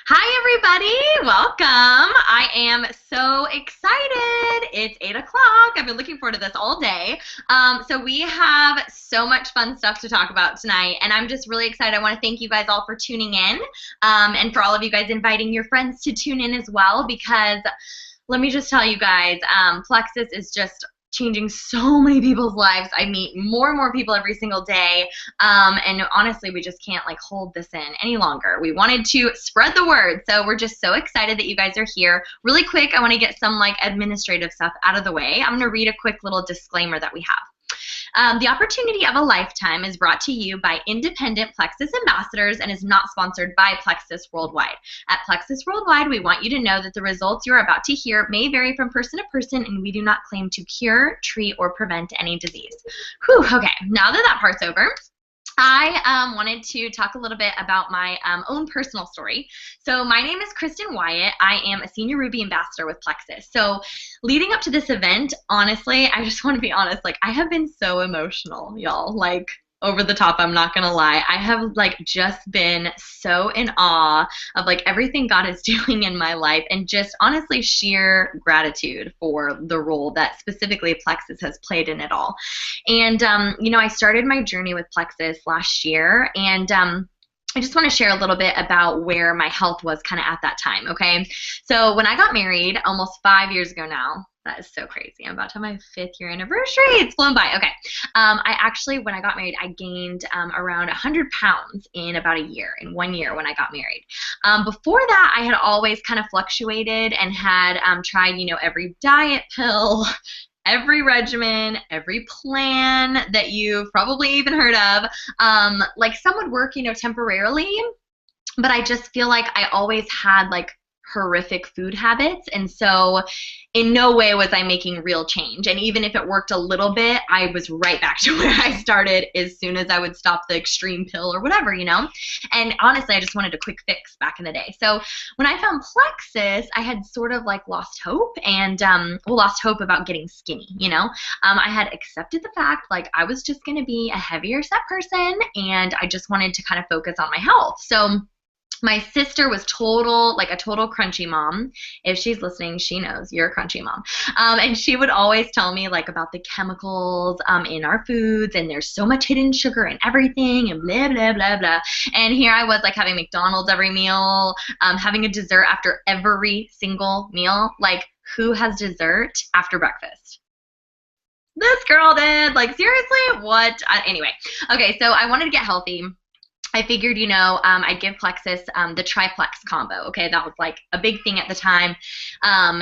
Hi, everybody. Welcome. I am so excited. It's 8 o'clock. I've been looking forward to this all day. So we have so much fun stuff to talk about tonight, and I'm just really excited. I want to thank you guys all for tuning in, and for all of you guys inviting your friends to tune in as well, because let me just tell you guys, Plexus is just changing so many people's lives. I meet more and more people every single day, and honestly, we just can't hold this in any longer. We wanted to spread the word, so we're just so excited that you guys are here. Really quick, I want to get some administrative stuff out of the way. I'm going to read a quick little disclaimer that we have. The opportunity of a lifetime is brought to you by independent Plexus ambassadors and is not sponsored by Plexus Worldwide. At Plexus Worldwide, we want you to know that the results you're about to hear may vary from person to person, and we do not claim to cure, treat, or prevent any disease. Whew, okay, now that that part's over, I wanted to talk a little bit about my own personal story. So my name is Kristen Wyatt. I am a Senior Ruby Ambassador with Plexus. So leading up to this event, honestly, I just want to be honest, I have been so emotional, y'all. Over the top, I'm not gonna lie. I have just been so in awe of everything God is doing in my life, and just honestly sheer gratitude for the role that specifically Plexus has played in it all. And I started my journey with Plexus last year, and I just want to share a little bit about where my health was kind of at that time, okay? So when I got married almost 5 years ago now, that is so crazy. I'm about to have my 5th year anniversary. It's flown by. Okay. I actually, when I got married, I gained around 100 pounds in about a year, in 1 year when I got married. Before that, I had always kind of fluctuated and had tried, every diet pill, every regimen, every plan that you've probably even heard of. Some would work, temporarily, but I just feel like I always had horrific food habits, and so in no way was I making real change. And even if it worked a little bit, I was right back to where I started as soon as I would stop the extreme pill or whatever, And honestly, I just wanted a quick fix back in the day. So when I found Plexus, I had sort of lost hope, and lost hope about getting skinny, I had accepted the fact I was just going to be a heavier set person, and I just wanted to kind of focus on my health. So my sister was a total crunchy mom. If she's listening, she knows you're a crunchy mom. And she would always tell me about the chemicals in our foods, and there's so much hidden sugar in everything, and blah, blah, blah, blah. And here I was having McDonald's every meal, having a dessert after every single meal. Who has dessert after breakfast? This girl did. Seriously? What? Anyway. Okay, so I wanted to get healthy. I figured, I'd give Plexus the triplex combo. Okay, that was a big thing at the time.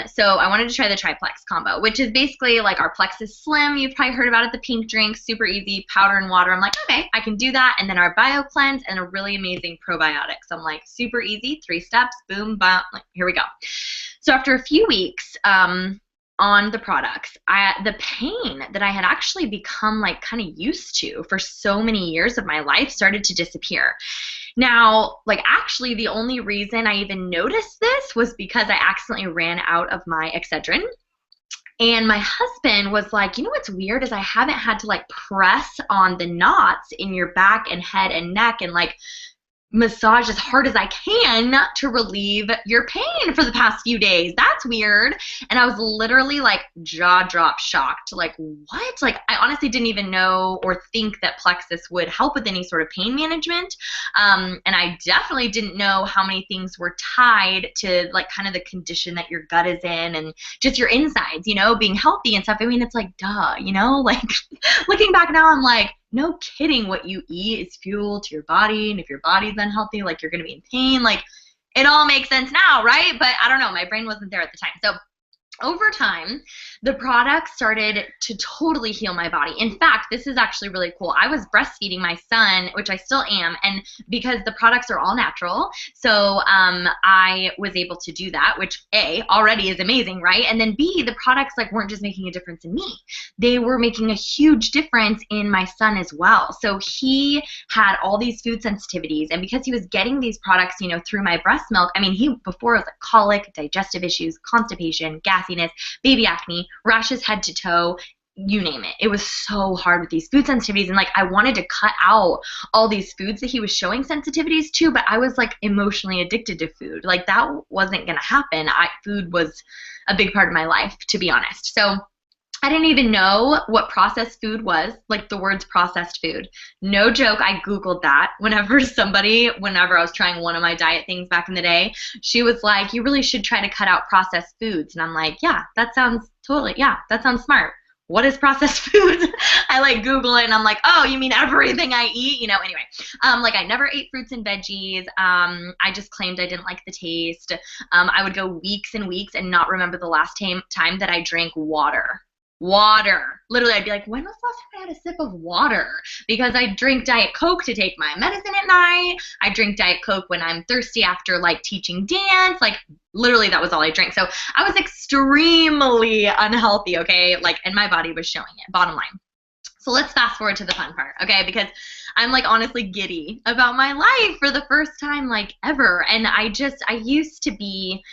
So I wanted to try the triplex combo, which is basically our Plexus Slim. You've probably heard about it, the pink drink, super easy, powder and water. I'm okay, I can do that. And then our Bio Cleanse and a really amazing probiotics. I'm super easy, 3 steps, boom, bam, here we go. So after a few weeks, on the products, the pain that I had actually become kind of used to for so many years of my life started to disappear. Now, actually the only reason I even noticed this was because I accidentally ran out of my Excedrin. And my husband was what's weird is I haven't had to press on the knots in your back and head and neck and massage as hard as I can to relieve your pain for the past few days. That's weird. And I was literally jaw drop shocked. What? I honestly didn't even know or think that Plexus would help with any sort of pain management. And I definitely didn't know how many things were tied to kind of the condition that your gut is in and just your insides, being healthy and stuff. I mean, it's duh, looking back now, I'm no kidding, what you eat is fuel to your body, and if your body's unhealthy, you're going to be in pain. It all makes sense now, right? But I don't know, my brain wasn't there at the time. So over time, the product started to totally heal my body. In fact, this is actually really cool. I was breastfeeding my son, which I still am, and because the products are all natural, so I was able to do that, which A, already is amazing, right? And then B, the products weren't just making a difference in me. They were making a huge difference in my son as well. So he had all these food sensitivities, and because he was getting these products, through my breast milk, I mean, he before was colic, digestive issues, constipation, gassiness, baby acne, rashes head to toe, you name it. It was so hard with these food sensitivities. And like, I wanted to cut out all these foods that he was showing sensitivities to, but I was like emotionally addicted to food. Like, that wasn't going to happen. Food was a big part of my life, to be honest. So I didn't even know what processed food was, like the words processed food. No joke, I Googled that whenever I was trying one of my diet things back in the day, she was like, you really should try to cut out processed foods. And I'm like, yeah, that sounds smart. What is processed foods? I like Google it and I'm like, oh, you mean everything I eat? You know, anyway, like I never ate fruits and veggies. I just claimed I didn't like the taste. I would go weeks and weeks and not remember the last time that I drank water. Literally, I'd be like, when was the last time I had a sip of water? Because I drink Diet Coke to take my medicine at night. I drink Diet Coke when I'm thirsty after like teaching dance. Like, literally, that was all I drank. So I was extremely unhealthy, okay? Like, and my body was showing it, bottom line. So let's fast forward to the fun part, okay? Because I'm like honestly giddy about my life for the first time like ever. And I used to be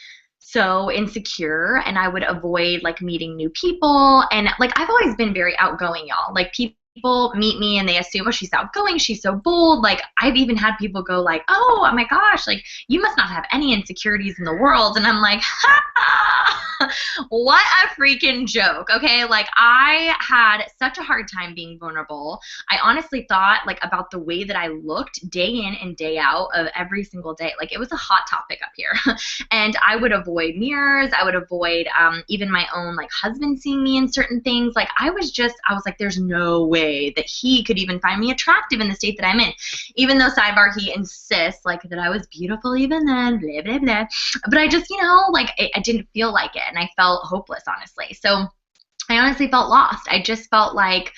so insecure, and I would avoid like meeting new people. And like, I've always been very outgoing, y'all. Like, people meet me and they assume, oh, she's outgoing, she's so bold. Like, I've even had people go like, oh my gosh, like, you must not have any insecurities in the world. And I'm like, what a freaking joke, okay? Like, I had such a hard time being vulnerable. I honestly thought like about the way that I looked day in and day out of every single day. Like, it was a hot topic up here. And I would avoid mirrors. I would avoid even my own like husband seeing me in certain things. Like, I was like, there's no way that he could even find me attractive in the state that I'm in. Even though, sidebar, he insists like that I was beautiful even then, blah, blah, blah. But I just, like, I didn't feel like it. And I felt hopeless, honestly. So I honestly felt lost. I just felt like,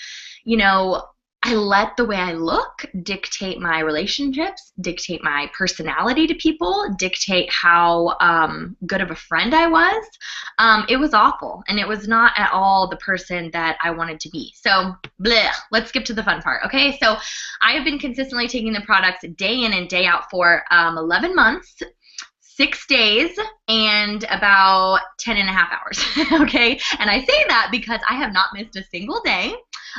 I let the way I look dictate my relationships, dictate my personality to people, dictate how good of a friend I was. It was awful, and it was not at all the person that I wanted to be. So, let's skip to the fun part, okay? So I have been consistently taking the products day in and day out for 11 months. 6 days and about 10 and a half hours, okay? And I say that because I have not missed a single day.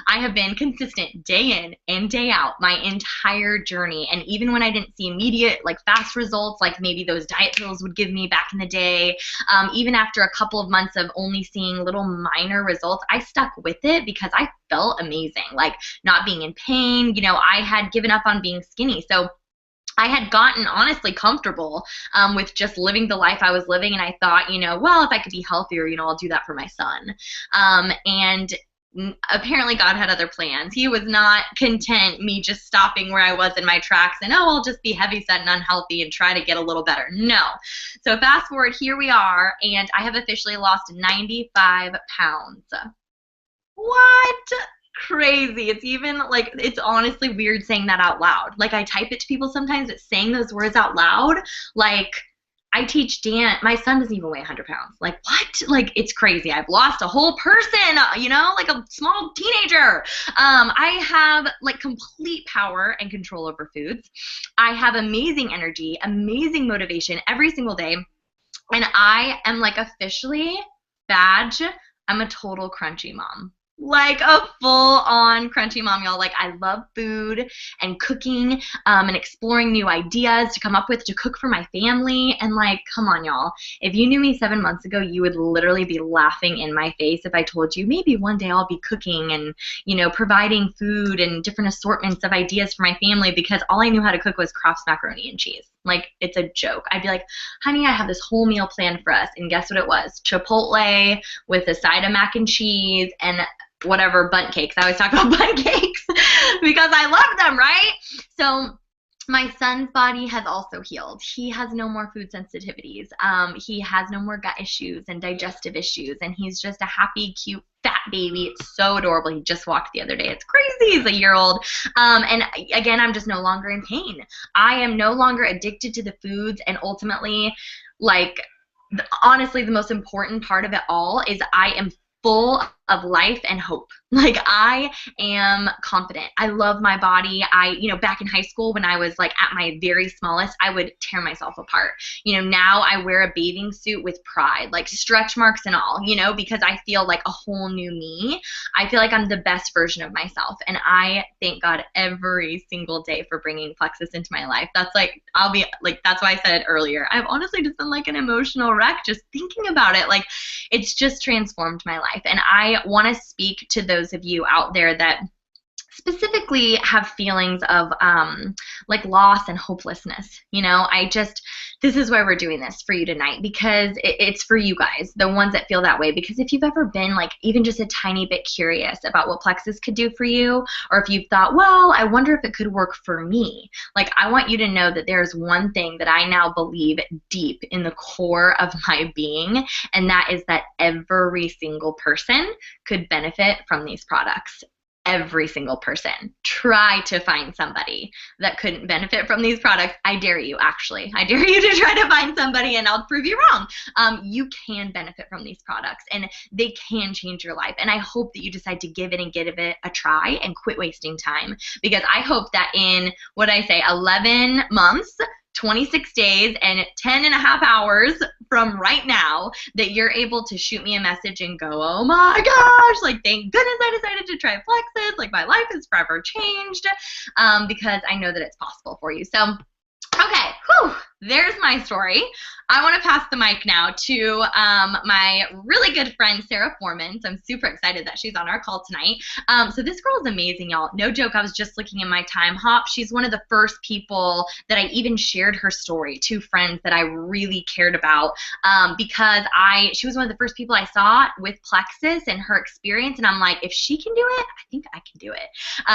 I have been consistent day in and day out my entire journey. And even when I didn't see immediate, like, fast results, like maybe those diet pills would give me back in the day, even after a couple of months of only seeing little minor results, I stuck with it because I felt amazing, like not being in pain. I had given up on being skinny. So I had gotten honestly comfortable with just living the life I was living, and I thought, well, if I could be healthier, I'll do that for my son. And apparently God had other plans. He was not content me just stopping where I was in my tracks and, oh, I'll just be heavyset and unhealthy and try to get a little better. No. So fast forward, here we are, and I have officially lost 95 pounds. What? Crazy. It's even like, it's honestly weird saying that out loud. Like, I type it to people sometimes, but saying those words out loud, like, I teach dance. My son doesn't even weigh 100 pounds. Like, what? Like, it's crazy. I've lost a whole person, like a small teenager. I have like complete power and control over foods. I have amazing energy, amazing motivation every single day. And I am like officially, badge, I'm a total crunchy mom. Like a full-on crunchy mom, y'all. Like, I love food and cooking and exploring new ideas to come up with to cook for my family. And like, come on, y'all. If you knew me 7 months ago, you would literally be laughing in my face if I told you maybe one day I'll be cooking and, providing food and different assortments of ideas for my family, because all I knew how to cook was Kraft's macaroni and cheese. Like, it's a joke. I'd be like, honey, I have this whole meal planned for us. And guess what it was? Chipotle with a side of mac and cheese and whatever, bundt cakes. I always talk about bundt cakes because I love them, right? So my son's body has also healed. He has no more food sensitivities. He has no more gut issues and digestive issues, and he's just a happy, cute, fat baby. It's so adorable. He just walked the other day. It's crazy. He's a year old. And again, I'm just no longer in pain. I am no longer addicted to the foods, and ultimately, like, honestly, the most important part of it all is I am full of life and hope. Like, I am confident. I love my body. Back in high school when I was like at my very smallest, I would tear myself apart. Now I wear a bathing suit with pride, like stretch marks and all, because I feel like a whole new me. I feel like I'm the best version of myself. And I thank God every single day for bringing Plexus into my life. That's like, that's why I said it earlier. I've honestly just been like an emotional wreck just thinking about it. Like, it's just transformed my life. And I want to speak to those of you out there that specifically have feelings of like loss and hopelessness. This is why we're doing this for you tonight, because it's for you guys, the ones that feel that way. Because if you've ever been like even just a tiny bit curious about what Plexus could do for you, or if you've thought, well, I wonder if it could work for me, like, I want you to know that there's one thing that I now believe deep in the core of my being, and that is that every single person could benefit from these products. Every single person. Try to find somebody that couldn't benefit from these products. I dare you, actually. I dare you to try to find somebody, and I'll prove you wrong. You can benefit from these products, and they can change your life. And I hope that you decide to give it a try and quit wasting time, because I hope that in, 11 months, 26 days, and 10 and a half hours from right now, that you're able to shoot me a message and go, oh my gosh, like, thank goodness I decided to try Plexus. Like, my life is forever changed, because I know that it's possible for you. So, okay, there's my story. I want to pass the mic now to my really good friend, Sarah Foreman. So I'm super excited that she's on our call tonight. So this girl is amazing, y'all. No joke, I was just looking in my time hop. She's one of the first people that I even shared her story to friends that I really cared about, because she was one of the first people I saw with Plexus and her experience, and I'm like, if she can do it, I think I can do it,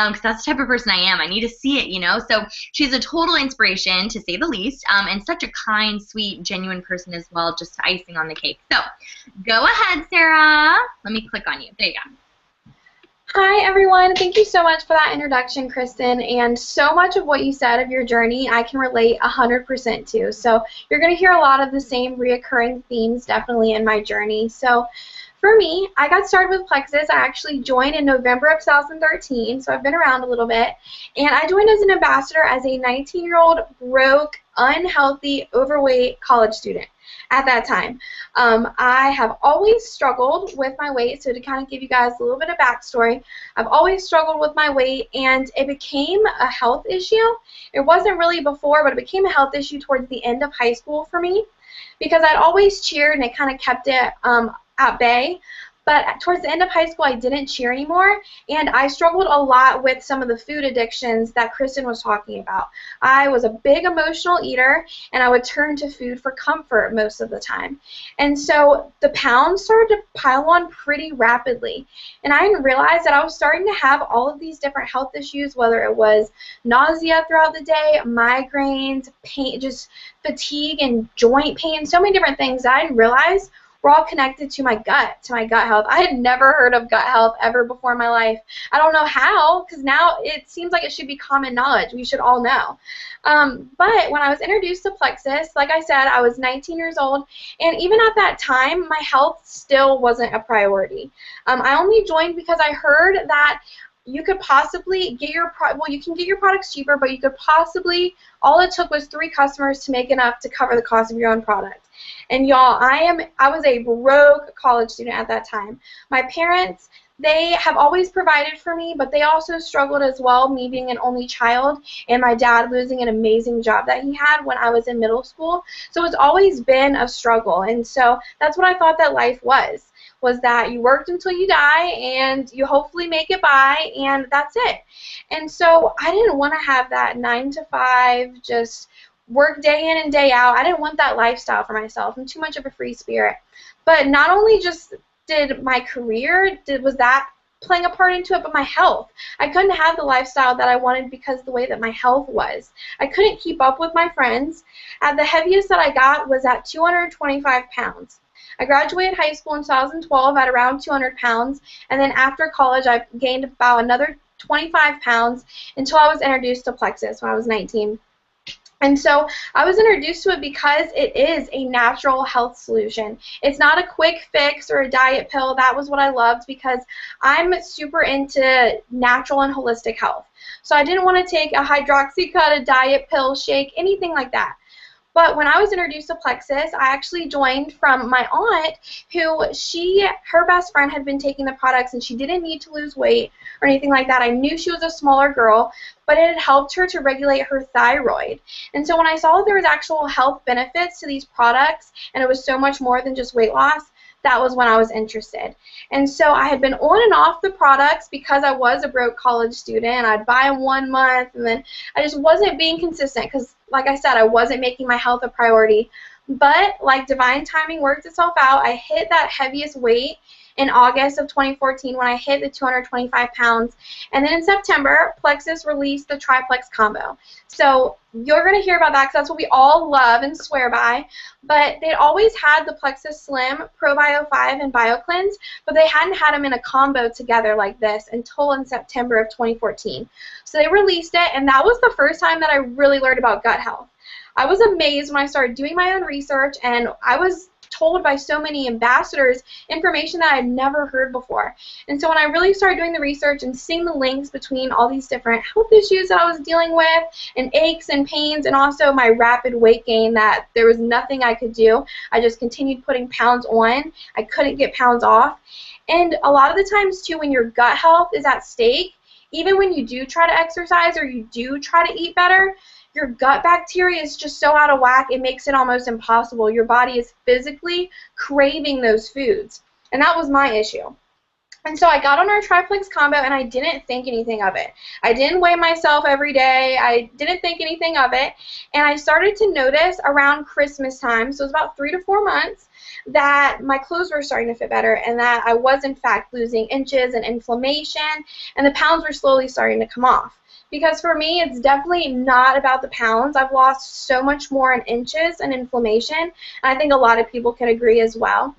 because that's the type of person I am. I need to see it, So she's a total inspiration, to say the least, and such a kind, sweet, genuine person as well, just icing on the cake. So go ahead, Sarah. Let me click on you. There you go. Hi, everyone. Thank you so much for that introduction, Kristen. And so much of what you said of your journey, I can relate 100% to. So you're going to hear a lot of the same reoccurring themes definitely in my journey. So for me, I got started with Plexus. I actually joined in November of 2013, so I've been around a little bit. And I joined as an ambassador as a 19-year-old broke, unhealthy, overweight college student at that time. I have always struggled with my weight, so to kind of give you guys a little bit of backstory, I've always struggled with my weight, and it became a health issue. It wasn't really before, but it became a health issue towards the end of high school for me, because I'd always cheered and it kind of kept it at bay. But towards the end of high school, I didn't cheer anymore, and I struggled a lot with some of the food addictions that Kristen was talking about. I was a big emotional eater, and I would turn to food for comfort most of the time. And so the pounds started to pile on pretty rapidly, and I didn't realize that I was starting to have all of these different health issues, whether it was nausea throughout the day, migraines, pain, just fatigue and joint pain, so many different things that I didn't realize were all connected to my gut health. I had never heard of gut health ever before in my life. I don't know how, because now it seems like it should be common knowledge. We should all know. But when I was introduced to Plexus, like I said, I was 19 years old, and even at that time, my health still wasn't a priority. I only joined because I heard that you could possibly get you can get your products cheaper, but you could possibly, all it took was 3 customers to make enough to cover the cost of your own product. And y'all, I was a broke college student at that time. My parents, they have always provided for me, but they also struggled as well, me being an only child and my dad losing an amazing job that he had when I was in middle school. So it's always been a struggle. And so that's what I thought that life was that you worked until you die and you hopefully make it by, and that's it. And so I didn't want to have that 9 to 5 just work day in and day out. I didn't want that lifestyle for myself. I'm too much of a free spirit. But not only just did my career, was that playing a part into it, but my health. I couldn't have the lifestyle that I wanted because of the way that my health was. I couldn't keep up with my friends. The heaviest that I got was at 225 pounds. I graduated high school in 2012 at around 200 pounds, and then after college I gained about another 25 pounds until I was introduced to Plexus when I was 19. And so I was introduced to it because it is a natural health solution. It's not a quick fix or a diet pill. That was what I loved because I'm super into natural and holistic health. So I didn't want to take a hydroxycut, a diet pill, shake, anything like that. But when I was introduced to Plexus, I actually joined from my aunt who her best friend had been taking the products and she didn't need to lose weight or anything like that. I knew she was a smaller girl, but it had helped her to regulate her thyroid. And so when I saw that there was actual health benefits to these products and it was so much more than just weight loss, that was when I was interested. And so I had been on and off the products because I was a broke college student. I'd buy them 1 month and then I just wasn't being consistent because, like I said, I wasn't making my health a priority. But like divine timing worked itself out, I hit that heaviest weight in August of 2014 when I hit the 225 pounds. And then in September, Plexus released the Triplex combo. So you're going to hear about that because that's what we all love and swear by. But they'd always had the Plexus Slim, ProBio 5, and BioCleanse, but they hadn't had them in a combo together like this until in September of 2014. So they released it, and that was the first time that I really learned about gut health. I was amazed when I started doing my own research, and I was told by so many ambassadors information that I had never heard before. And so when I really started doing the research and seeing the links between all these different health issues that I was dealing with and aches and pains and also my rapid weight gain that there was nothing I could do, I just continued putting pounds on. I couldn't get pounds off. And a lot of the times too when your gut health is at stake, even when you do try to exercise or you do try to eat better, your gut bacteria is just so out of whack, it makes it almost impossible. Your body is physically craving those foods. And that was my issue. And so I got on our Triplex combo and I didn't think anything of it. I didn't weigh myself every day. I didn't think anything of it. And I started to notice around Christmas time, so it was about 3 to 4 months, that my clothes were starting to fit better and that I was in fact losing inches and inflammation and the pounds were slowly starting to come off. Because for me, it's definitely not about the pounds. I've lost so much more in inches and inflammation, and I think a lot of people can agree as well.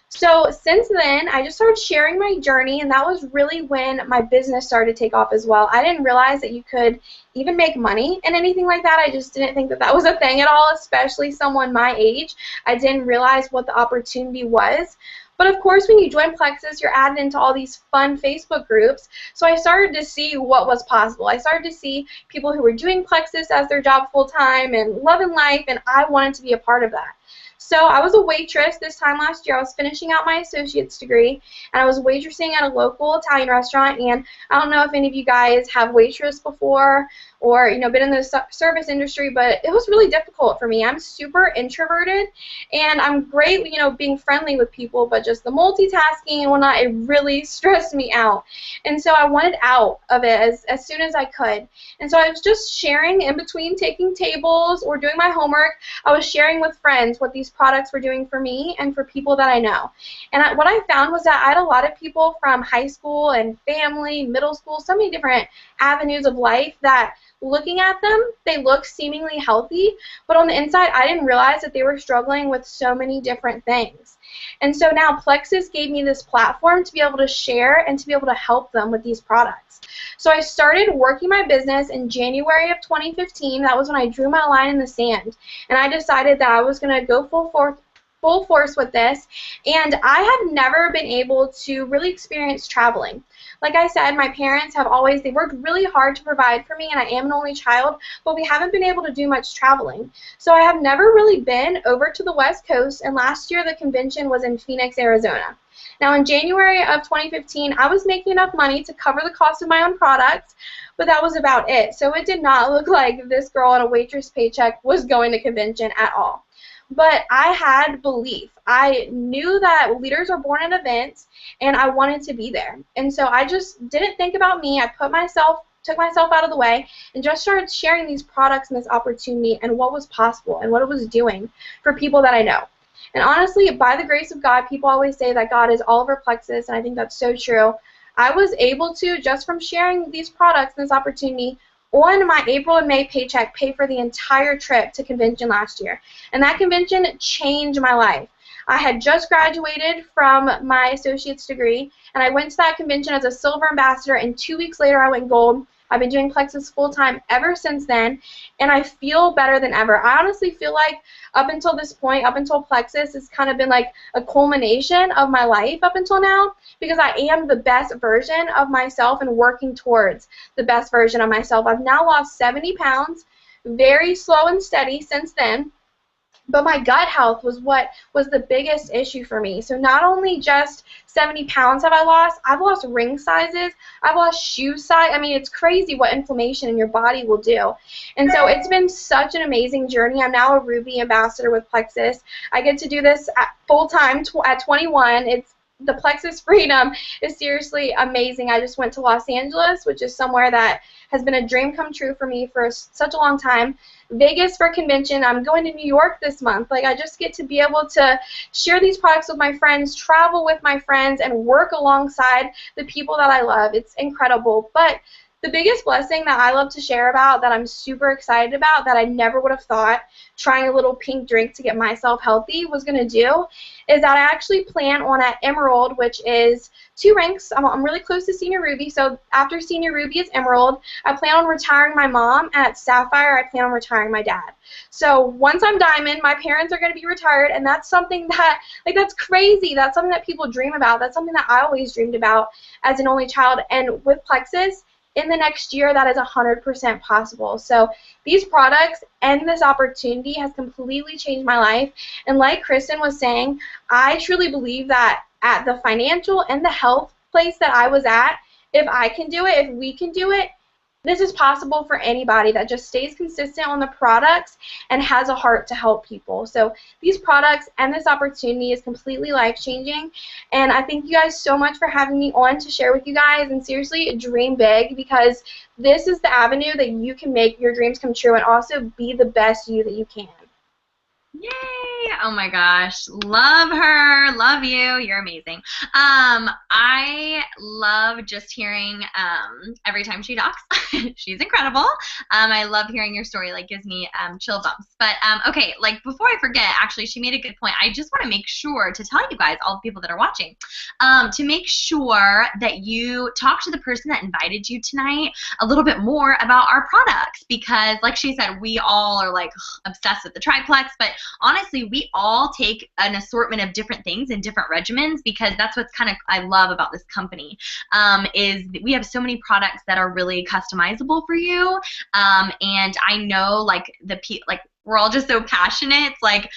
So since then, I just started sharing my journey, and that was really when my business started to take off as well. I didn't realize that you could even make money and anything like that. I just didn't think that that was a thing at all, especially someone my age. I didn't realize what the opportunity was. But of course, when you join Plexus, you're added into all these fun Facebook groups. So I started to see what was possible. I started to see people who were doing Plexus as their job full-time and loving life, and I wanted to be a part of that. So I was a waitress this time last year. I was finishing out my associate's degree, and I was waitressing at a local Italian restaurant. And I don't know if any of you guys have waitressed before or been in the service industry, but it was really difficult for me. I'm super introverted, and I'm great being friendly with people, but just the multitasking and whatnot, it really stressed me out. And so I wanted out of it as soon as I could. And so I was just sharing in between taking tables or doing my homework. I was sharing with friends what these products were doing for me and for people that I know. And what I found was that I had a lot of people from high school and family, middle school, so many different avenues of life that looking at them, they look seemingly healthy, but on the inside, I didn't realize that they were struggling with so many different things. And so now Plexus gave me this platform to be able to share and to be able to help them with these products. So I started working my business in January of 2015. That was when I drew my line in the sand, and I decided that I was going to go full force with this, and I have never been able to really experience traveling. Like I said, my parents have always, they worked really hard to provide for me, and I am an only child, but we haven't been able to do much traveling. So I have never really been over to the West Coast, and last year the convention was in Phoenix, Arizona. Now in January of 2015, I was making enough money to cover the cost of my own products, but that was about it. So it did not look like this girl on a waitress paycheck was going to convention at all. But I had belief. I knew that leaders are born in events, and I wanted to be there. And so I just didn't think about me. I took myself out of the way and just started sharing these products and this opportunity and what was possible and what it was doing for people that I know. And honestly, by the grace of God, people always say that God is all over Plexus, and I think that's so true. I was able to, just from sharing these products and this opportunity, on my April and May paycheck, pay for the entire trip to convention last year. And that convention changed my life. I had just graduated from my associate's degree, and I went to that convention as a silver ambassador, and 2 weeks later I went gold. I've been doing Plexus full time ever since then, and I feel better than ever. I honestly feel like up until this point, up until Plexus, it's kind of been like a culmination of my life up until now, because I am the best version of myself and working towards the best version of myself. I've now lost 70 pounds, very slow and steady since then. But my gut health was what was the biggest issue for me. So not only just 70 pounds have I lost, I've lost ring sizes, I've lost shoe size. I mean, it's crazy what inflammation in your body will do. And so it's been such an amazing journey. I'm now a Ruby ambassador with Plexus. I get to do this at full time at 21. The Plexus Freedom is seriously amazing. I just went to Los Angeles, which is somewhere that has been a dream come true for me for such a long time. Vegas for convention. I'm going to New York this month. Like, I just get to be able to share these products with my friends, travel with my friends, and work alongside the people that I love. It's incredible. But the biggest blessing that I love to share about, that I'm super excited about, that I never would have thought trying a little pink drink to get myself healthy was going to do, is that I actually plan on at Emerald, which is 2 ranks. I'm really close to Senior Ruby, so after Senior Ruby is Emerald. I plan on retiring my mom, and at Sapphire, I plan on retiring my dad. So once I'm Diamond, my parents are going to be retired, and that's something that, like, that's crazy. That's something that people dream about. That's something that I always dreamed about as an only child. And with Plexus, in the next year, that is 100% possible. So these products and this opportunity has completely changed my life. And like Kristen was saying, I truly believe that at the financial and the health place that I was at, if I can do it, if we can do it, this is possible for anybody that just stays consistent on the products and has a heart to help people. So these products and this opportunity is completely life-changing, and I thank you guys so much for having me on to share with you guys. And seriously, dream big, because this is the avenue that you can make your dreams come true and also be the best you that you can. Yay! Oh my gosh. Love her. Love you. You're amazing. I love just hearing every time she talks. She's incredible. I love hearing your story. Like, gives me chill bumps. But okay, like, before I forget, actually, she made a good point. I just want to make sure to tell you guys, all the people that are watching, to make sure that you talk to the person that invited you tonight a little bit more about our products, because like she said, we all are like obsessed with the triplex, but honestly, we all take an assortment of different things in different regimens, because that's what's kind of I love about this company, is we have so many products that are really customizable for you, and I know like we're all just so passionate. It's like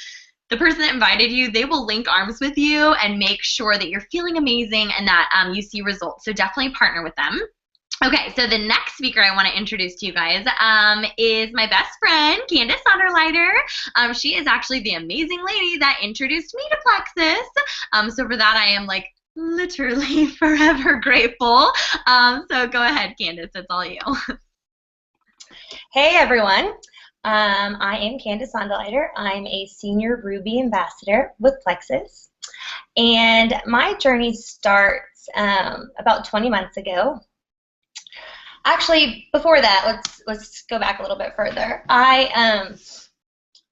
the person that invited you, they will link arms with you and make sure that you're feeling amazing and that you see results. So definitely partner with them. Okay, so the next speaker I want to introduce to you guys is my best friend, Candace Sonderleiter. She is actually the amazing lady that introduced me to Plexus. So for that, I am like literally forever grateful. So go ahead, Candace, it's all you. Hey everyone, I am Candace Sonderleiter. I'm a senior Ruby ambassador with Plexus, and my journey starts about 20 months ago. Actually, before that, let's go back a little bit further.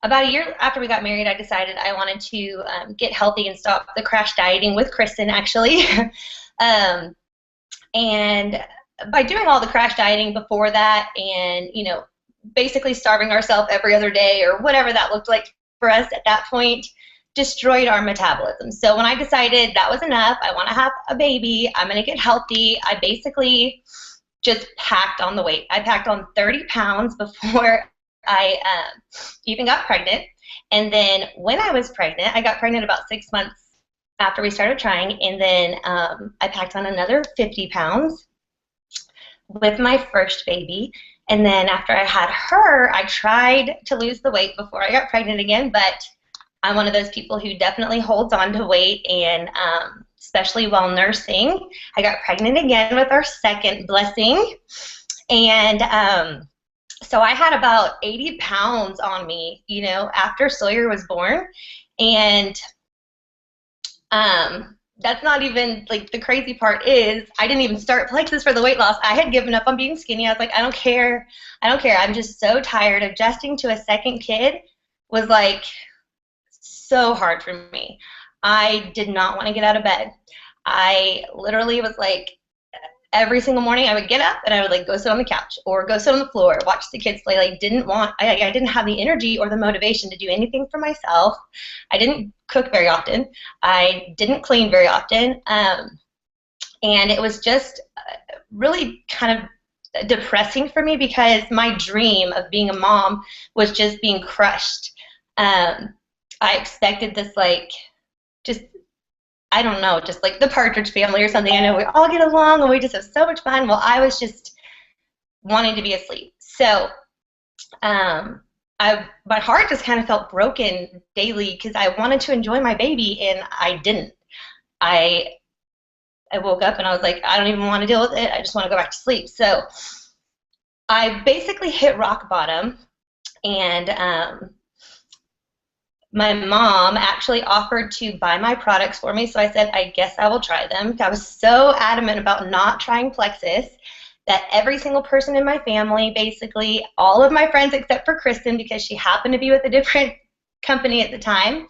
About a year after we got married, I decided I wanted to get healthy and stop the crash dieting with Kristen, actually. And by doing all the crash dieting before that, and basically starving ourselves every other day or whatever that looked like for us at that point, destroyed our metabolism. So when I decided that was enough, I want to have a baby, I'm going to get healthy, I basically just packed on the weight. I packed on 30 pounds before I even got pregnant. And then when I was pregnant, I got pregnant about 6 months after we started trying, and then I packed on another 50 pounds with my first baby. And then after I had her, I tried to lose the weight before I got pregnant again, but I'm one of those people who definitely holds on to weight, and especially while nursing. I got pregnant again with our second blessing, and so I had about 80 pounds on me, after Sawyer was born, and that's not even, like, the crazy part is I didn't even start Plexus for the weight loss. I had given up on being skinny. I was like, I don't care. I'm just so tired. Adjusting to a second kid was like so hard for me. I did not want to get out of bed. I literally was like, every single morning I would get up and I would like go sit on the couch or go sit on the floor, watch the kids play. Like I didn't have the energy or the motivation to do anything for myself. I didn't cook very often. I didn't clean very often. And it was just really kind of depressing for me because my dream of being a mom was just being crushed. I expected this like just I don't know, just like the Partridge Family or something. I know we all get along and we just have so much fun. Well, I was just wanting to be asleep. So my heart just kind of felt broken daily because I wanted to enjoy my baby and I didn't. I I woke up and I was like, I don't even want to deal with it. I just want to go back to sleep. So I basically hit rock bottom, and my mom actually offered to buy my products for me, so I said, I guess I will try them. I was so adamant about not trying Plexus that every single person in my family, basically all of my friends except for Kristen because she happened to be with a different company at the time,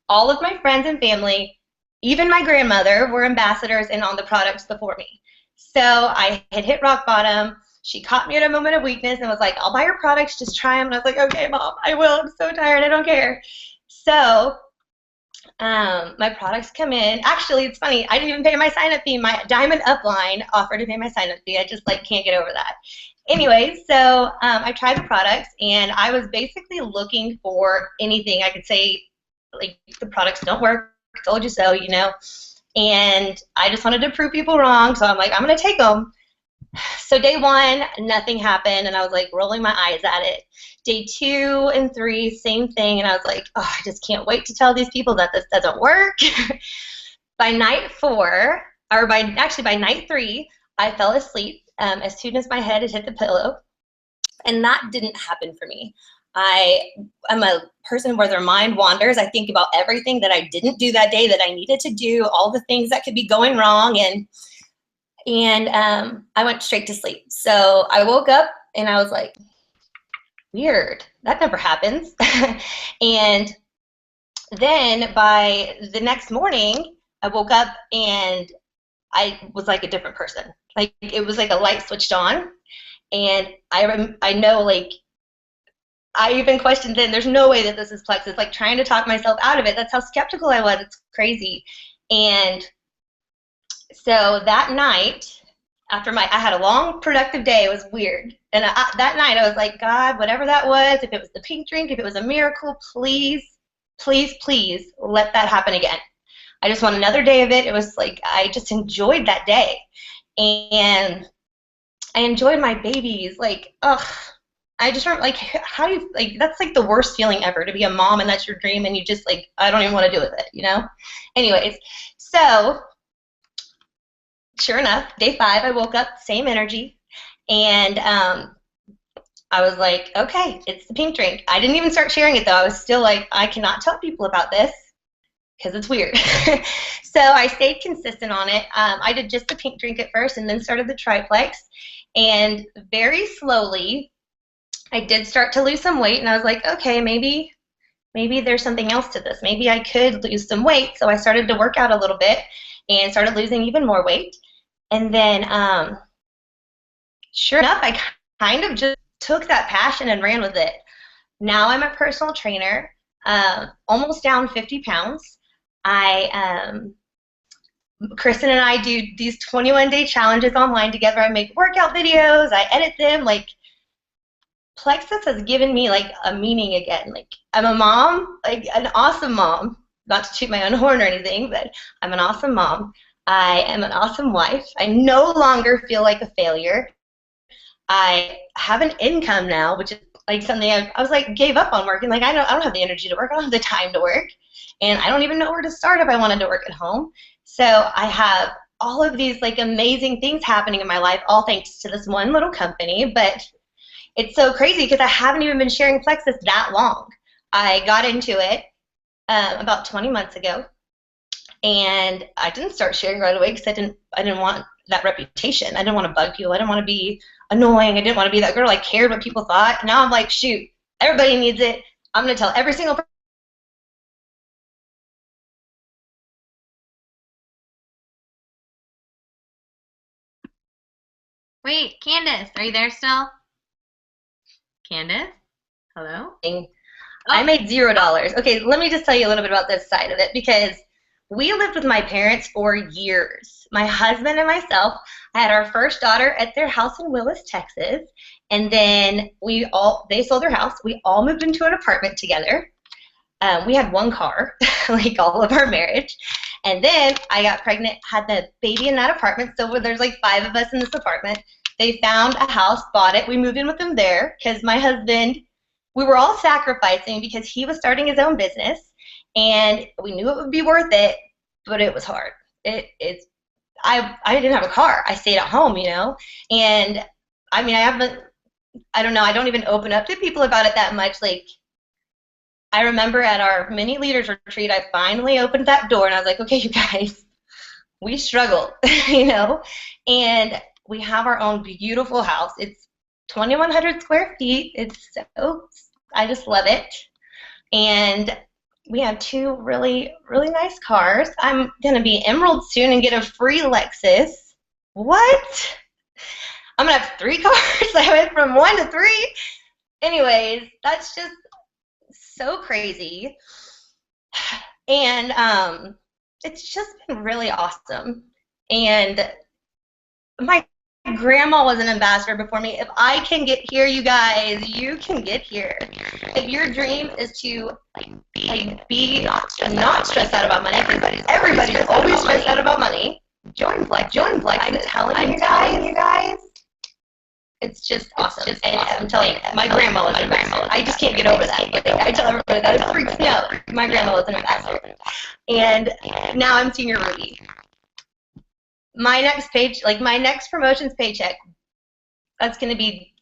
all of my friends and family, even my grandmother, were ambassadors and on the products before me. So I had hit rock bottom. She caught me at a moment of weakness and was like, I'll buy your products, just try them. And I was like, okay, Mom, I will. I'm so tired. I don't care. So my products come in. Actually, it's funny. I didn't even pay my sign-up fee. My Diamond Upline offered to pay my sign-up fee. I just like can't get over that. Anyway, so I tried the products, and I was basically looking for anything I could say, like, the products don't work. Told you so, you know. And I just wanted to prove people wrong, so I'm like, I'm going to take them. So day one, nothing happened, and I was like rolling my eyes at it. Day 2 and 3, same thing, and I was like, oh, I just can't wait to tell these people that this doesn't work. By night 4, or by night 3, I fell asleep as soon as my head had hit the pillow, and that didn't happen for me. I'm a person where their mind wanders. I think about everything that I didn't do that day that I needed to do, all the things that could be going wrong, and I went straight to sleep. So I woke up and I was like, weird, that never happens. And then by the next morning, I woke up and I was like a different person. Like it was like a light switched on, and I know, like, I even questioned then, there's no way that this is Plexus, like trying to talk myself out of it. That's how skeptical I was. It's crazy. And so that night, after I had a long, productive day, it was weird. And that night I was like, God, whatever that was, if it was the pink drink, if it was a miracle, please, please, please let that happen again. I just want another day of it. It was like, I just enjoyed that day. And I enjoyed my babies. Like, ugh. I just remember, like, how do you, like, that's like the worst feeling ever, to be a mom and that's your dream and you just, like, I don't even want to do with it, you know? Anyways, so sure enough, day 5, I woke up, same energy, and I was like, okay, it's the pink drink. I didn't even start sharing it, though. I was still like, I cannot tell people about this because it's weird. So I stayed consistent on it. I did just the pink drink at first and then started the triplex, and very slowly I did start to lose some weight, and I was like, okay, maybe there's something else to this. Maybe I could lose some weight. So I started to work out a little bit and started losing even more weight. And then, sure enough, I kind of just took that passion and ran with it. Now I'm a personal trainer, almost down 50 pounds. Kristen and I do these 21-day challenges online together. I make workout videos. I edit them. Like, Plexus has given me like a meaning again. Like, I'm a mom, like an awesome mom. Not to toot my own horn or anything, but I'm an awesome mom. I am an awesome wife. I no longer feel like a failure. I have an income now, which is like something I was like gave up on working. Like I don't have the energy to work. I don't have the time to work, and I don't even know where to start if I wanted to work at home. So I have all of these like amazing things happening in my life, all thanks to this one little company. But it's so crazy because I haven't even been sharing Plexus that long. I got into it about 20 months ago, and I didn't start sharing right away because I didn't want that reputation. I didn't want to bug people. I didn't want to be annoying. I didn't want to be that girl. I cared what people thought. Now I'm like, shoot, everybody needs it. I'm going to tell every single person Wait, Candace, are you there still? Candace? Hello? I Oh, made $0. Okay, let me just tell you a little bit about this side of it because we lived with my parents for years. My husband and myself had our first daughter at their house in Willis, Texas, and then they sold their house. We all moved into an apartment together. We had one car, like all of our marriage. And then I got pregnant, had the baby in that apartment. So there's like 5 of us in this apartment. They found a house, bought it. We moved in with them there because my husband, we were all sacrificing because he was starting his own business. And we knew it would be worth it, but it was hard. I didn't have a car. I stayed at home, And I mean, I don't know, I don't even open up to people about it that much. Like, I remember at our mini leaders retreat, I finally opened that door and I was like, okay, you guys, we struggled, and we have our own beautiful house. It's 2,100 square feet. I just love it. And we have 2 really, really nice cars. I'm going to be Emerald soon and get a free Lexus. What? I'm going to have 3 cars. I went from 1 to 3. Anyways, that's just so crazy. And it's just been really awesome. And my grandma was an ambassador before me. If I can get here, you guys, you can get here. If your dream is to be not stressed out about money, because everybody's always stressed out about money, join Plexus. I'm telling you guys, it's just awesome. And I'm telling you, my grandma was an ambassador. I just can't get over that. I tell everybody that it freaks me out. My grandma was an ambassador. And now I'm Senior Ruby. My next promotions paycheck, that's going to be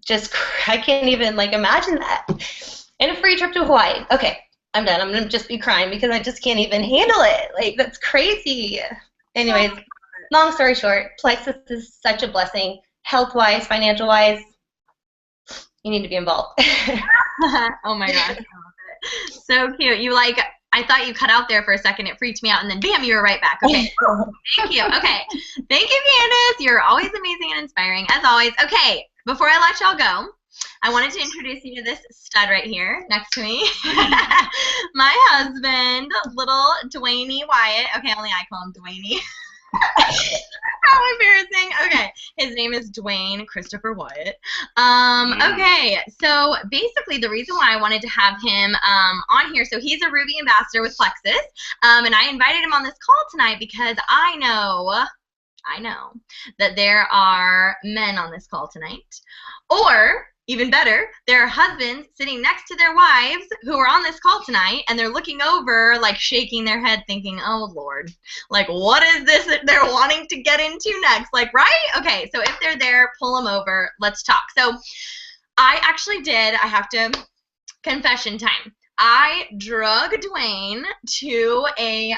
just, I can't even imagine that. And a free trip to Hawaii. Okay, I'm done. I'm going to just be crying because I just can't even handle it. That's crazy. Anyways, long story short, Plexus is such a blessing. Health-wise, financial-wise, you need to be involved. oh my gosh. So cute. I thought you cut out there for a second. It freaked me out, and then bam, you were right back. Okay. Thank you. Okay. Thank you, Candace. You're always amazing and inspiring, as always. Okay. Before I let y'all go, I wanted to introduce you to this stud right here next to me. My husband, little Dwayne Wyatt. Okay, only I call him Dwayne. How embarrassing. Okay, his name is Dwayne Christopher Wyatt. Okay, so basically the reason why I wanted to have him on here, so he's a Ruby ambassador with Plexus, and I invited him on this call tonight because I know that there are men on this call tonight, or even better, there are husbands sitting next to their wives who are on this call tonight, and they're looking over, shaking their head, thinking, oh, Lord, what is this that they're wanting to get into next? Right? Okay, so if they're there, pull them over. Let's talk. So I actually did, I have to, confession time. I drug Dwayne to a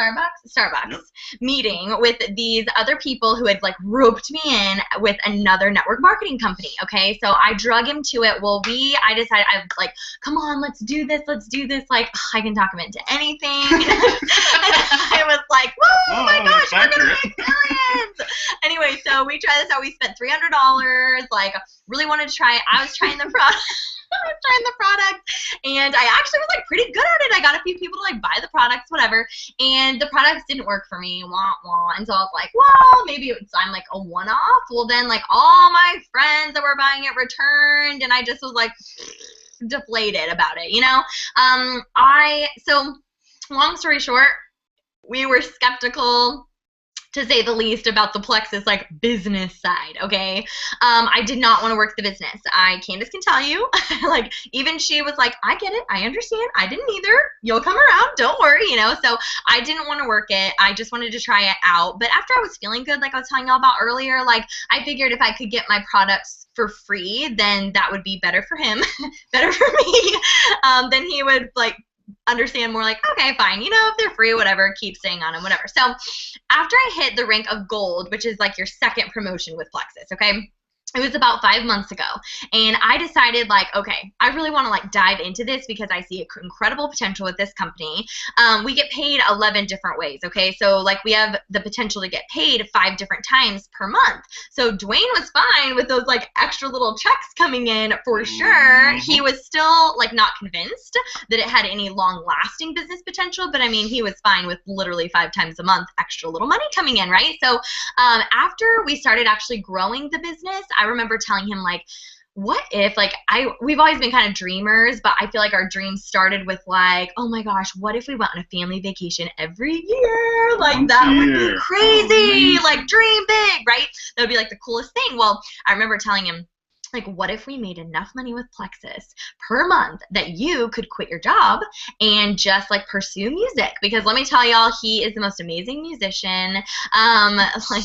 Starbucks meeting with these other people who had roped me in with another network marketing company. Okay, so I drug him to it. Well, I decided, I was come on, let's do this. I can talk him into anything. I was whoa, oh my gosh, we're gonna make millions. Anyway, so we tried this out. We spent $300. Really wanted to try it. I was trying the product. And I actually was pretty good at it. I got a few people to buy the products, whatever, and the products didn't work for me. Wah wah. And so I was well, maybe I'm a one-off. Well, then all my friends that were buying it returned, and I just was deflated about it, So long story short, we were skeptical, to say the least, about the Plexus business side. Okay, I did not want to work the business. Candace can tell you, even she was I get it, I understand, I didn't either. You'll come around, don't worry, So I didn't want to work it. I just wanted to try it out. But after I was feeling good, I was telling y'all about earlier, I figured if I could get my products for free, then that would be better for him, better for me. Then he would understand more okay, fine, if they're free, whatever, keep staying on them, whatever. So after I hit the rank of gold, which is your second promotion with Plexus, okay, It was about 5 months ago, and I decided, like, okay, I really want to like dive into this because I see incredible potential with this company. We get paid 11 different ways. Okay, so like we have the potential to get paid 5 different times per month. So Dwayne was fine with those like extra little checks coming in for sure. He was still like not convinced that it had any long-lasting business potential, but I mean, he was fine with literally 5 times a month extra little money coming in, right? So after we started actually growing the business, I remember telling him, like, what if, like, we've always been kind of dreamers, but I feel like our dreams started with, like, oh my gosh, what if we went on a family vacation every year? Like, that would be crazy. Like, dream big, right? That would be like the coolest thing. Well, I remember telling him, like, what if we made enough money with Plexus per month that you could quit your job and just like pursue music? Because let me tell y'all, he is the most amazing musician. Like,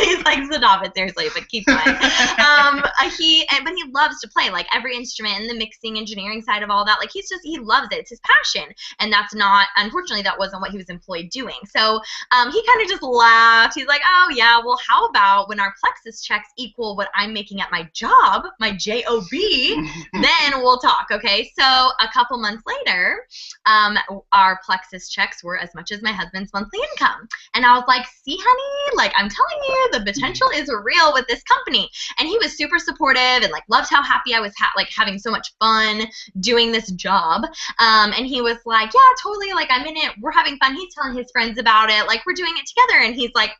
he's like, stop it, seriously, but keep going. But he loves to play like every instrument and the mixing, engineering side of all that. Like, he loves it. It's his passion, and that's not, unfortunately, that wasn't what he was employed doing. So he kind of just laughed. He's like, oh yeah, well, how about when our Plexus checks equal what I'm making at my job, my job, then we'll talk. Okay, so a couple months later, our Plexus checks were as much as my husband's monthly income, and I was like, see, honey, like, I'm telling you, the potential is real with this company. And he was super supportive and like loved how happy I was like having so much fun doing this job. And he was like, yeah, totally, like, I'm in it, we're having fun. He's telling his friends about it, like, we're doing it together. And he's like,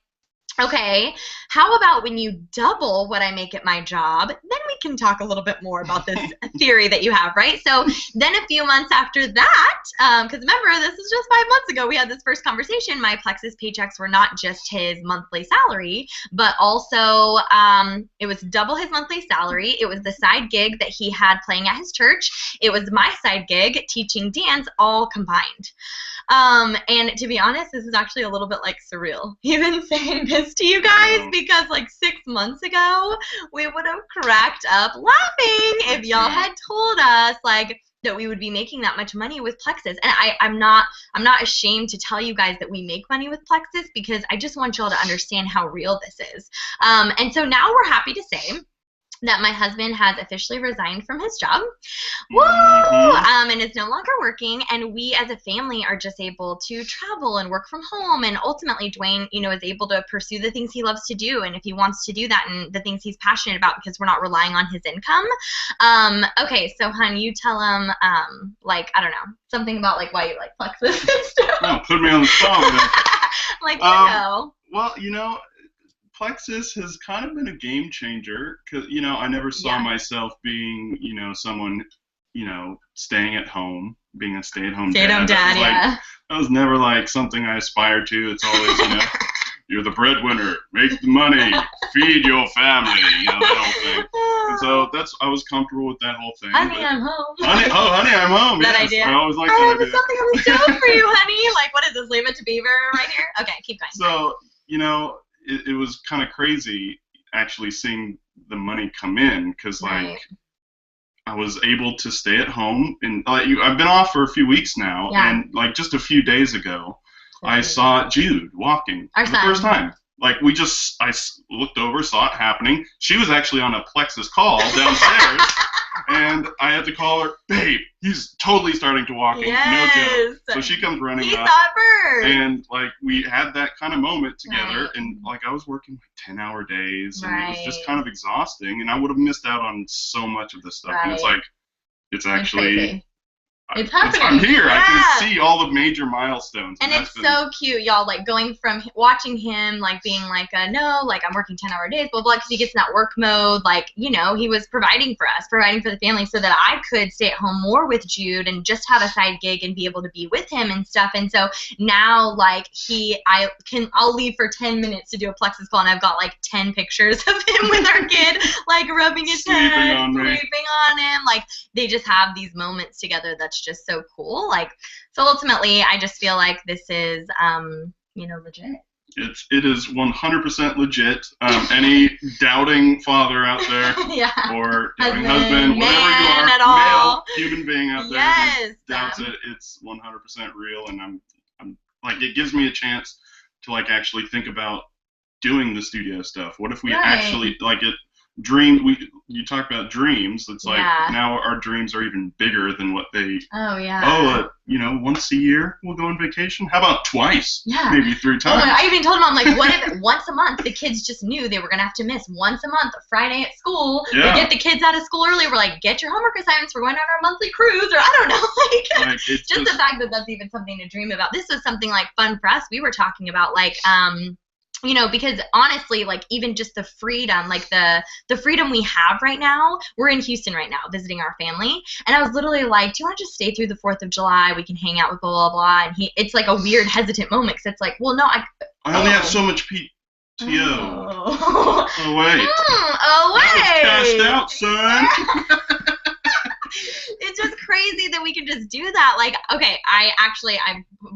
okay, how about when you double what I make at my job, then we can talk a little bit more about this theory that you have, right? So then a few months after that, because remember, this is just 5 months ago, we had this first conversation, my Plexus paychecks were not just his monthly salary, but also it was double his monthly salary. It was the side gig that he had playing at his church. It was my side gig teaching dance, all combined. And to be honest, this is actually a little bit like surreal, even saying this to you guys, because like 6 months ago, we would have cracked up laughing if y'all had told us like that we would be making that much money with Plexus. And I'm not ashamed to tell you guys that we make money with Plexus, because I just want y'all to understand how real this is. And so now we're happy to say that my husband has officially resigned from his job. Woo! And is no longer working, and we as a family are just able to travel and work from home, and ultimately Dwayne, you know, is able to pursue the things he loves to do, and if he wants to do that and the things he's passionate about, because we're not relying on his income. Okay, so hon, you tell him, like, I don't know, something about like why you like Plexus and stuff. Oh, put me on the spot. Like, you know. Well, you know, Plexus has kind of been a game changer, because, you know, I never saw myself being, you know, someone, you know, staying at home, being a stay-at-home dad. That was never like something I aspired to. It's always, you know, you're the breadwinner, make the money, feed your family, you know, that whole thing. And so I was comfortable with that whole thing. Honey, I'm home. Honey, I'm home. That idea. I always like that idea. I have something on the stove for you, honey. Like, what is this, Leave It to Beaver right here? Okay, keep going. So, you know, it was kind of crazy actually seeing the money come in, because like I was able to stay at home, and I've been off for a few weeks now, and like just a few days ago, I saw Jude walking for the first time. Like, I looked over, saw it happening. She was actually on a Plexus call downstairs, and I had to call her, babe, he's totally starting to walk. No joke. So she comes running up. And like, we had that kind of moment together, and like, I was working like 10-hour days, and it was just kind of exhausting, and I would have missed out on so much of this stuff. And it's like, it's actually... It's happening. I'm here. I can see all the major milestones. And it's so cute, y'all, like going from watching him, like being like, no, like I'm working 10-hour days, blah, blah, because he gets in that work mode. Like, you know, he was providing for us, providing for the family, so that I could stay at home more with Jude and just have a side gig and be able to be with him and stuff. And so now, like, I'll leave for 10 minutes to do a Plexus call, and I've got like 10 pictures of him with our kid, like rubbing his head, sleeping on him. Like, they just have these moments together that's just so cool. Like, so ultimately I just feel like this is you know, legit. It is 100% legit. Any doubting father out there, or doubting husband, whatever you are, male human being out there who doubts it, it's 100% real. And I'm like, it gives me a chance to like actually think about doing the studio stuff. What if we actually like it? you talk about dreams. It's like Yeah. now our dreams are even bigger than what they. Oh, yeah. Oh, once a year we'll go on vacation. How about twice? Yeah. Maybe 3 times. Oh, I even told him, I'm like, what if once a month the kids just knew they were going to have to miss once a month, a Friday at school. Yeah. We get the kids out of school early. We're like, get your homework assignments. We're going on our monthly cruise, or I don't know. Like it's just the fact that that's even something to dream about. This was something like fun for us. We were talking about like, because honestly, like even just the freedom, like the freedom we have right now, we're in Houston right now visiting our family. And I was literally like, do you want to just stay through the 4th of July? We can hang out with blah, blah, blah. And it's like a weird, hesitant moment because it's like, well, no, I only have so much PTO. Oh, Oh, wait. Oh, wait. Cashed out, son. It's just crazy that we can just do that. Like, okay, I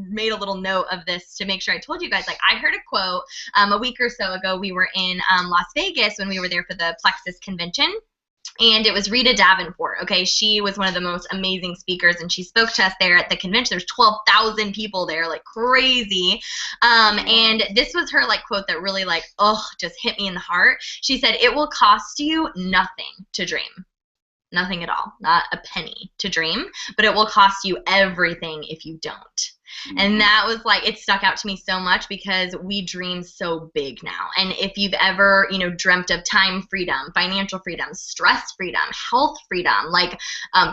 made a little note of this to make sure I told you guys. Like, I heard a quote a week or so ago. We were in Las Vegas when we were there for the Plexus convention. And it was Rita Davenport, okay? She was one of the most amazing speakers, and she spoke to us there at the convention. There's 12,000 people there, like crazy. And this was her, like, quote that really, like, just hit me in the heart. She said, "It will cost you nothing to dream. Nothing at all, not a penny to dream, but it will cost you everything if you don't." And that was like, it stuck out to me so much because we dream so big now. And if you've ever, dreamt of time freedom, financial freedom, stress freedom, health freedom, like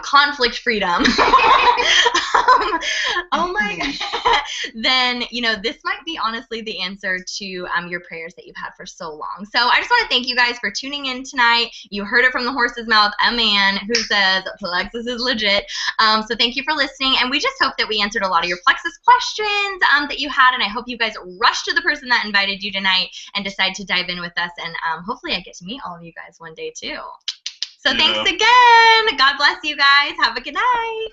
conflict freedom, oh my God, then, this might be honestly the answer to your prayers that you've had for so long. So I just want to thank you guys for tuning in tonight. You heard it from the horse's mouth, a man who says Plexus is legit. So thank you for listening. And we just hope that we answered a lot of your Plexus questions that you had, and I hope you guys rush to the person that invited you tonight and decide to dive in with us, and hopefully I get to meet all of you guys one day too. So thanks again. God bless you guys. Have a good night.